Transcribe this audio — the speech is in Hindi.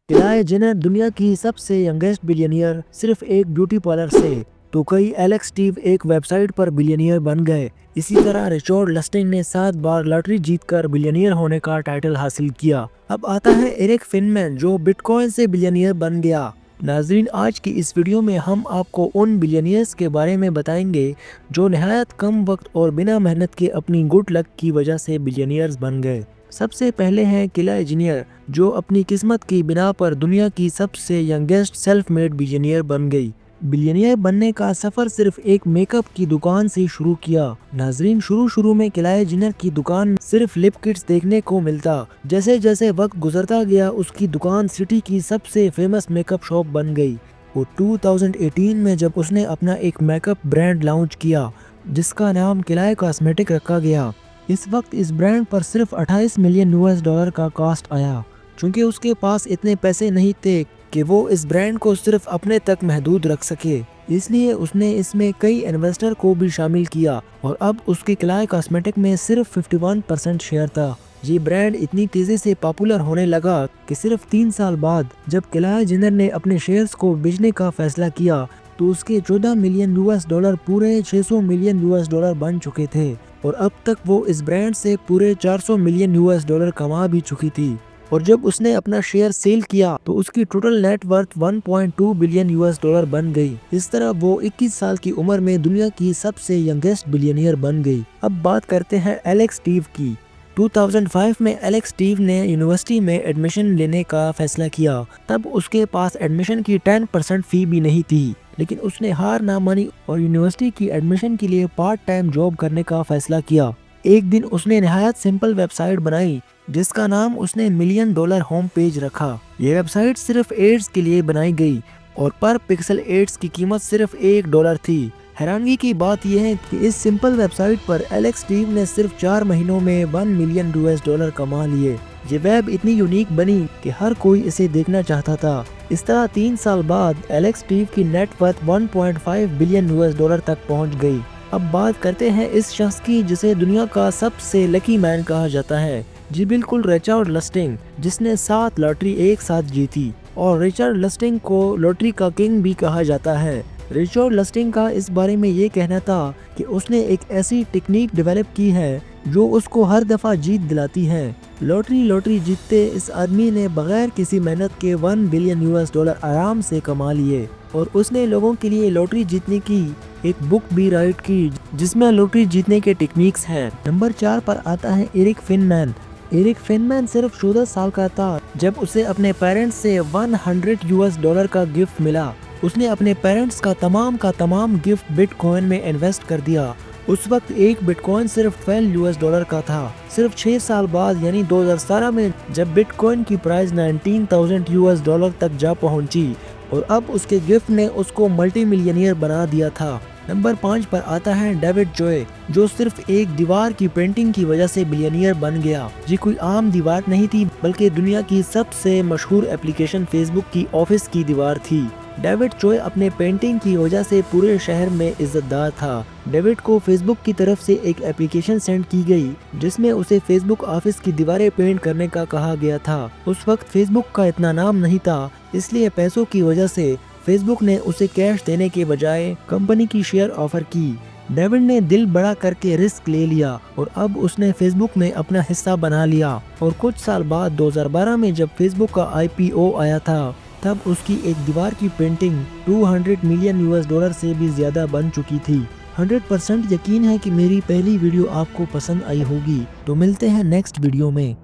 किलाए जेनर दुनिया की सबसे यंगेस्ट बिलियनियर सिर्फ एक ब्यूटी पार्लर से, तो कई एलेक्स स्टीव एक वेबसाइट पर बिलियनियर बन गए। इसी तरह रिचर्ड लस्टिंग ने 7 बार लॉटरी जीतकर बिलियनियर होने का टाइटल हासिल किया। अब आता है एरिक फिनमैन जो बिटकॉइन से बिलियनियर बन गया। नाजरीन, आज की इस वीडियो में हम आपको उन बिलियनियर्स के बारे में बताएंगे जो नहायत कम वक्त और बिना मेहनत के अपनी गुड लक की वजह से बिलियनियर्स बन गए। सबसे पहले हैं किला इंजीनियर जो अपनी किस्मत की बिना पर दुनिया की सबसे यंगेस्ट सेल्फ मेड बिलियनियर बन गई। बिलियनियर बनने का सफर सिर्फ एक मेकअप की दुकान से शुरू किया। नाजरीन, शुरू में किला इंजीनियर की दुकान में सिर्फ लिप किट्स देखने को मिलता। जैसे जैसे वक्त गुजरता गया उसकी दुकान सिटी की सबसे फेमस मेकअप शॉप बन गई। वो 2018 में जब उसने अपना एक मेकअप ब्रांड लॉन्च किया जिसका नाम किला कॉस्मेटिक रखा गया। इस वक्त इस ब्रांड पर सिर्फ 28 मिलियन US$ का कॉस्ट आया। चूंकि उसके पास इतने पैसे नहीं थे कि वो इस ब्रांड को सिर्फ अपने तक महदूद रख सके, इसलिए उसने इसमें कई इन्वेस्टर को भी शामिल किया और अब उसके किला कॉस्मेटिक में सिर्फ 51% शेयर था। ये ब्रांड इतनी तेजी से पॉपुलर होने लगा कि सिर्फ 3 साल बाद जब किला जेनर ने अपने शेयर्स को बेचने का फैसला किया तो उसके 14 मिलियन US$ पूरे 600 मिलियन US$ बन चुके थे और अब तक वो इस ब्रांड से पूरे 400 मिलियन US$ कमा भी चुकी थी। और जब उसने अपना शेयर सेल किया तो उसकी total net worth 1.2 billion US$ बन गई। इस तरह वो 21 साल की उम्र में दुनिया की सबसे यंगेस्ट बिलियनियर बन गई। अब बात करते हैं एलेक्स स्टीव की। 2005 में एलेक्स स्टीव ने यूनिवर्सिटी में एडमिशन लेने का फैसला किया। तब उसके पास एडमिशन की 10% फी भी नहीं थी, लेकिन उसने हार ना मानी और यूनिवर्सिटी की एडमिशन के लिए पार्ट टाइम जॉब करने का फैसला किया। एक दिन उसने नहायत सिंपल वेबसाइट बनाई जिसका नाम उसने $1,000,000 होम पेज रखा। ये वेबसाइट सिर्फ एड्स के लिए बनाई गई और पर पिक्सल एड्स की कीमत सिर्फ $1 थी। हैरानगी की बात यह है कि इस सिंपल वेबसाइट पर एलेक्स स्टीव ने सिर्फ 4 महीनों में 1 मिलियन US$ कमा लिए। ये वेब इतनी यूनिक बनी कि हर कोई इसे देखना चाहता था। इस तरह 3 साल बाद एलेक्स स्टीव की नेट वर्थ 1.5 बिलियन US$ तक पहुंच गई। अब बात करते हैं इस शख्स की जिसे दुनिया का सबसे लकी मैन कहा जाता है। जी बिल्कुल, रिचर्ड लस्टिंग, जिसने 7 लॉटरी एक साथ जीती और रिचर्ड लस्टिंग को लॉटरी का किंग भी कहा जाता है। रिचर्ड लस्टिंग का इस बारे में ये कहना था कि उसने एक ऐसी टेक्निक डेवलप की है जो उसको हर दफा जीत दिलाती है। लॉटरी जीतते इस आदमी ने बगैर किसी मेहनत के 1 बिलियन US$ आराम से कमा लिए और उसने लोगों के लिए लॉटरी जीतने की एक बुक भी राइट की जिसमें लॉटरी जीतने के टेक्निक्स हैं। नंबर 4 पर आता है एरिक फिनमैन। एरिक फिनमैन सिर्फ 14 साल का था जब उसे अपने पेरेंट्स से 100 US$ का गिफ्ट मिला। उसने अपने पेरेंट्स का तमाम गिफ्ट बिटकॉइन में इन्वेस्ट कर दिया। उस वक्त एक बिटकॉइन सिर्फ 12 US$ का था। सिर्फ 6 साल बाद यानी 2017 में जब बिटकॉइन की प्राइस 19,000 US$ तक जा पहुंची और अब उसके गिफ्ट ने उसको मल्टी मिलियनियर बना दिया था। नंबर 5 पर आता है डेविड चोए जो सिर्फ एक दीवार की पेंटिंग की वजह से बिलियनियर बन गया। ये कोई आम दीवार नहीं थी बल्कि दुनिया की सबसे मशहूर एप्लीकेशन फेसबुक की ऑफिस की दीवार थी। डेविड चोए अपने पेंटिंग की वजह से पूरे शहर में इज्जतदार था। डेविड को फेसबुक की तरफ से एक एप्लीकेशन सेंड की गई जिसमें उसे फेसबुक ऑफिस की दीवारें पेंट करने का कहा गया था। उस वक्त फेसबुक का इतना नाम नहीं था, इसलिए पैसों की वजह से फेसबुक ने उसे कैश देने के बजाय कंपनी की शेयर ऑफर की। डेविड ने दिल बड़ा करके रिस्क ले लिया और अब उसने फेसबुक में अपना हिस्सा बना लिया। और कुछ साल बाद 2012 में जब फेसबुक का IPO आया था तब उसकी एक दीवार की पेंटिंग 200 मिलियन US$ से भी ज्यादा बन चुकी थी। 100% यकीन है कि मेरी पहली वीडियो आपको पसंद आई होगी। तो मिलते हैं नेक्स्ट वीडियो में।